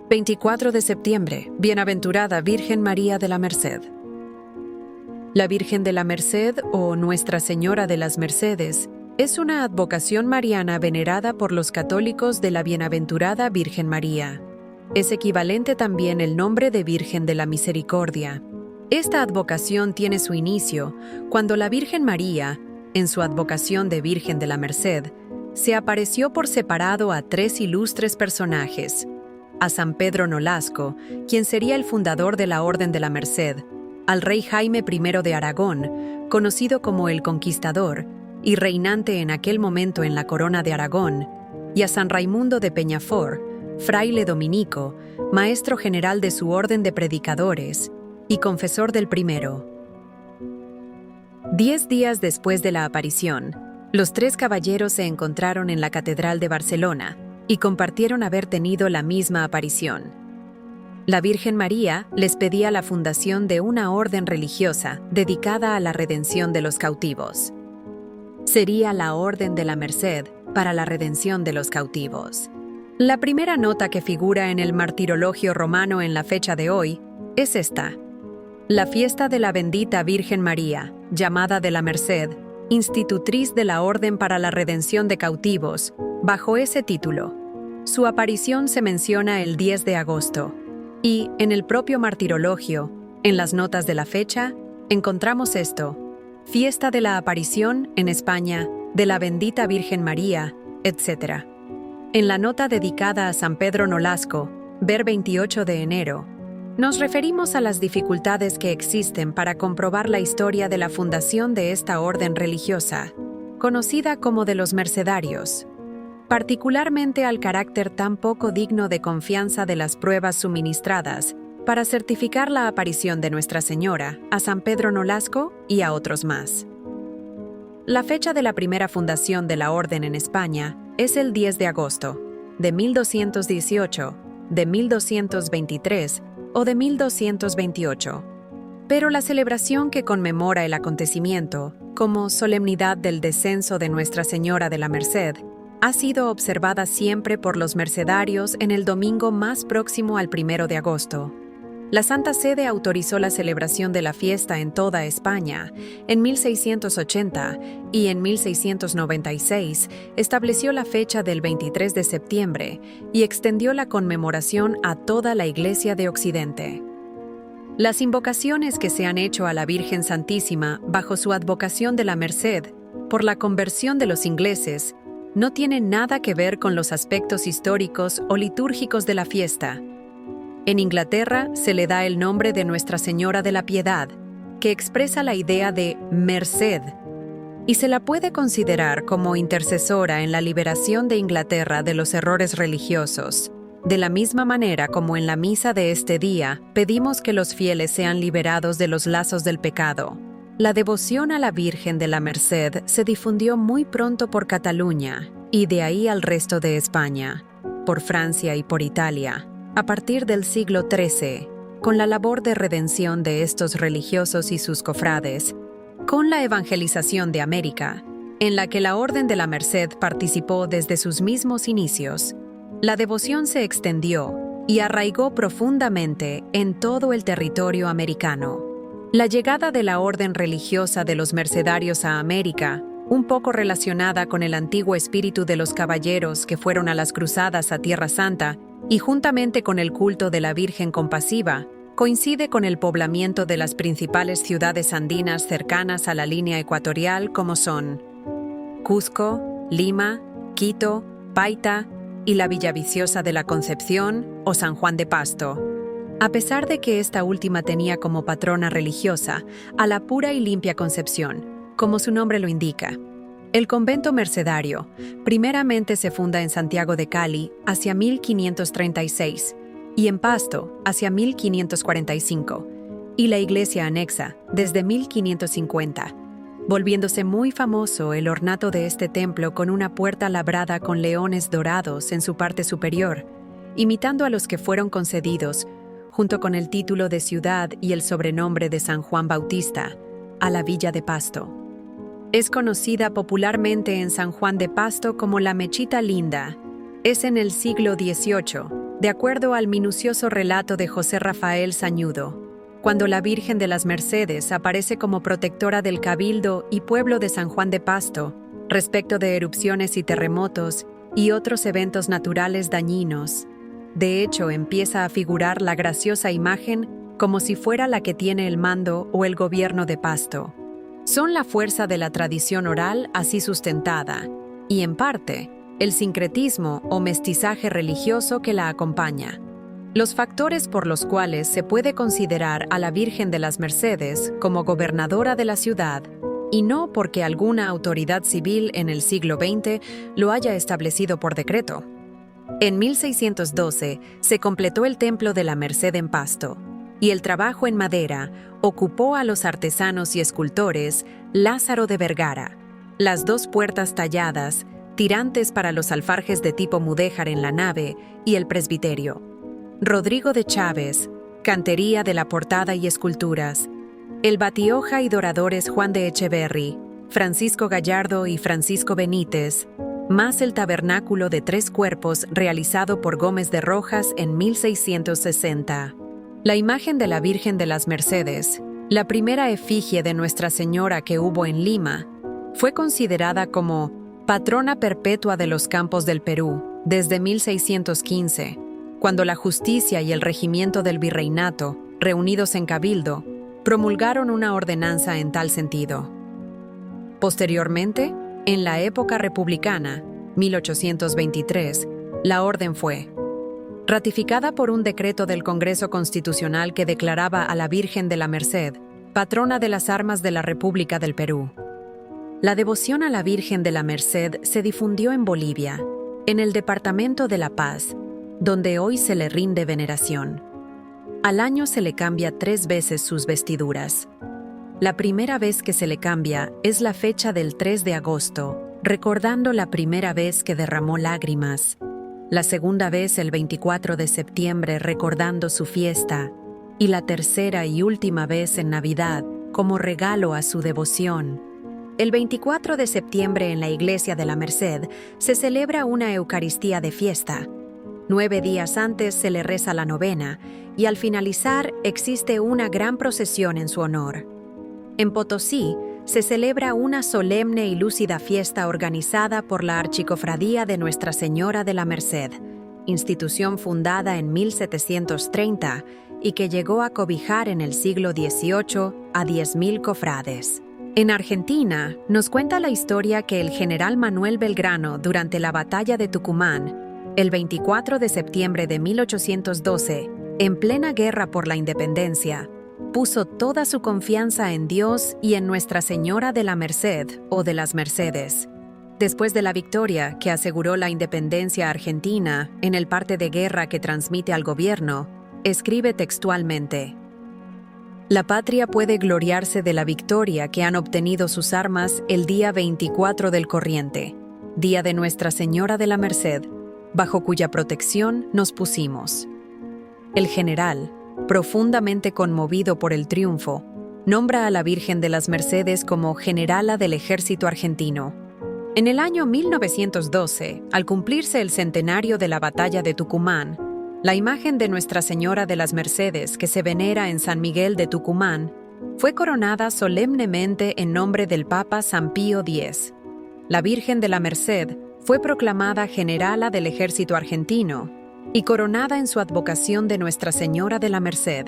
24 de septiembre, Bienaventurada Virgen María de la Merced. La Virgen de la Merced o Nuestra Señora de las Mercedes es una advocación mariana venerada por los católicos de la Bienaventurada Virgen María. Es equivalente también el nombre de Virgen de la Misericordia. Esta advocación tiene su inicio cuando la Virgen María, en su advocación de Virgen de la Merced, se apareció por separado a tres ilustres personajes: a San Pedro Nolasco, quien sería el fundador de la Orden de la Merced, al rey Jaime I de Aragón, conocido como el Conquistador, y reinante en aquel momento en la corona de Aragón, y a San Raimundo de Peñafort, fraile dominico, maestro general de su orden de predicadores y confesor del primero. 10 días después de la aparición, los tres caballeros se encontraron en la Catedral de Barcelona y compartieron haber tenido la misma aparición. La Virgen María les pedía la fundación de una orden religiosa dedicada a la redención de los cautivos. Sería la Orden de la Merced para la redención de los cautivos. La primera nota que figura en el Martirologio romano en la fecha de hoy es esta: la fiesta de la bendita Virgen María, llamada de la Merced, institutriz de la Orden para la Redención de Cautivos, bajo ese título. Su aparición se menciona el 10 de agosto, y en el propio Martirologio, en las notas de la fecha, encontramos esto: fiesta de la aparición, en España, de la bendita Virgen María, etc. En la nota dedicada a San Pedro Nolasco, ver 28 de enero, nos referimos a las dificultades que existen para comprobar la historia de la fundación de esta orden religiosa, conocida como de los mercedarios, particularmente al carácter tan poco digno de confianza de las pruebas suministradas para certificar la aparición de Nuestra Señora a San Pedro Nolasco y a otros más. La fecha de la primera fundación de la orden en España es el 10 de agosto, de 1218, de 1223 o de 1228. Pero la celebración que conmemora el acontecimiento, como solemnidad del descenso de Nuestra Señora de la Merced, ha sido observada siempre por los mercedarios en el domingo más próximo al 1 de agosto. La Santa Sede autorizó la celebración de la fiesta en toda España en 1680 y en 1696 estableció la fecha del 23 de septiembre y extendió la conmemoración a toda la Iglesia de Occidente. Las invocaciones que se han hecho a la Virgen Santísima bajo su advocación de la Merced por la conversión de los ingleses no tienen nada que ver con los aspectos históricos o litúrgicos de la fiesta. En Inglaterra se le da el nombre de Nuestra Señora de la Piedad, que expresa la idea de merced, y se la puede considerar como intercesora en la liberación de Inglaterra de los errores religiosos, de la misma manera como en la misa de este día pedimos que los fieles sean liberados de los lazos del pecado. La devoción a la Virgen de la Merced se difundió muy pronto por Cataluña y de ahí al resto de España, por Francia y por Italia, a partir del siglo XIII, con la labor de redención de estos religiosos y sus cofrades, con la evangelización de América, en la que la Orden de la Merced participó desde sus mismos inicios. La devoción se extendió y arraigó profundamente en todo el territorio americano. La llegada de la orden religiosa de los mercedarios a América, un poco relacionada con el antiguo espíritu de los caballeros que fueron a las cruzadas a Tierra Santa, y juntamente con el culto de la Virgen Compasiva, coincide con el poblamiento de las principales ciudades andinas cercanas a la línea ecuatorial como son Cusco, Lima, Quito, Paita y la Villaviciosa de la Concepción o San Juan de Pasto. A pesar de que esta última tenía como patrona religiosa a la pura y limpia Concepción, como su nombre lo indica. El convento mercedario primeramente se funda en Santiago de Cali hacia 1536 y en Pasto hacia 1545, y la iglesia anexa desde 1550, volviéndose muy famoso el ornato de este templo con una puerta labrada con leones dorados en su parte superior, imitando a los que fueron concedidos, junto con el título de ciudad y el sobrenombre de San Juan Bautista, a la villa de Pasto. Es conocida popularmente en San Juan de Pasto como la Mechita Linda. Es en el siglo XVIII de acuerdo al minucioso relato de José Rafael Sañudo, cuando la Virgen de las Mercedes aparece como protectora del Cabildo y pueblo de San Juan de Pasto, respecto de erupciones y terremotos y otros eventos naturales dañinos. De hecho, empieza a figurar la graciosa imagen como si fuera la que tiene el mando o el gobierno de Pasto. Son la fuerza de la tradición oral así sustentada, y en parte, el sincretismo o mestizaje religioso que la acompaña. Los factores por los cuales se puede considerar a la Virgen de las Mercedes como gobernadora de la ciudad, y no porque alguna autoridad civil en el siglo XX lo haya establecido por decreto. En 1612 se completó el Templo de la Merced en Pasto, y el trabajo en madera ocupó a los artesanos y escultores Lázaro de Vergara, las dos puertas talladas, tirantes para los alfarjes de tipo mudéjar en la nave y el presbiterio. Rodrigo de Chávez, cantería de la portada y esculturas, el batioja y doradores Juan de Echeverri, Francisco Gallardo y Francisco Benítez, más el tabernáculo de 3 cuerpos realizado por Gómez de Rojas en 1660. La imagen de la Virgen de las Mercedes, la primera efigie de Nuestra Señora que hubo en Lima, fue considerada como patrona perpetua de los campos del Perú desde 1615, cuando la justicia y el regimiento del virreinato, reunidos en Cabildo, promulgaron una ordenanza en tal sentido. Posteriormente, en la época republicana, 1823, la orden fue ratificada por un decreto del Congreso Constitucional que declaraba a la Virgen de la Merced patrona de las armas de la República del Perú. La devoción a la Virgen de la Merced se difundió en Bolivia, en el departamento de La Paz, donde hoy se le rinde veneración. Al año se le cambia 3 veces sus vestiduras. La primera vez que se le cambia es la fecha del 3 de agosto, recordando la primera vez que derramó lágrimas. La segunda vez el 24 de septiembre recordando su fiesta, y la tercera y última vez en Navidad como regalo a su devoción. El 24 de septiembre en la Iglesia de la Merced se celebra una Eucaristía de fiesta. 9 días antes se le reza la novena y al finalizar existe una gran procesión en su honor. En Potosí se celebra una solemne y lúcida fiesta organizada por la Archicofradía de Nuestra Señora de la Merced, institución fundada en 1730 y que llegó a cobijar en el siglo XVIII a 10.000 cofrades. En Argentina, nos cuenta la historia que el general Manuel Belgrano, durante la batalla de Tucumán, el 24 de septiembre de 1812, en plena guerra por la independencia, puso toda su confianza en Dios y en Nuestra Señora de la Merced o de las Mercedes. Después de la victoria que aseguró la independencia argentina en el parte de guerra que transmite al gobierno, escribe textualmente: La patria puede gloriarse de la victoria que han obtenido sus armas el día 24 del corriente, día de Nuestra Señora de la Merced, bajo cuya protección nos pusimos. El general, profundamente conmovido por el triunfo, nombra a la Virgen de las Mercedes como generala del ejército argentino. En el año 1912, al cumplirse el centenario de la batalla de Tucumán, la imagen de Nuestra Señora de las Mercedes, que se venera en San Miguel de Tucumán, fue coronada solemnemente en nombre del Papa San Pío X. La Virgen de la Merced fue proclamada generala del ejército argentino y coronada en su advocación de Nuestra Señora de la Merced.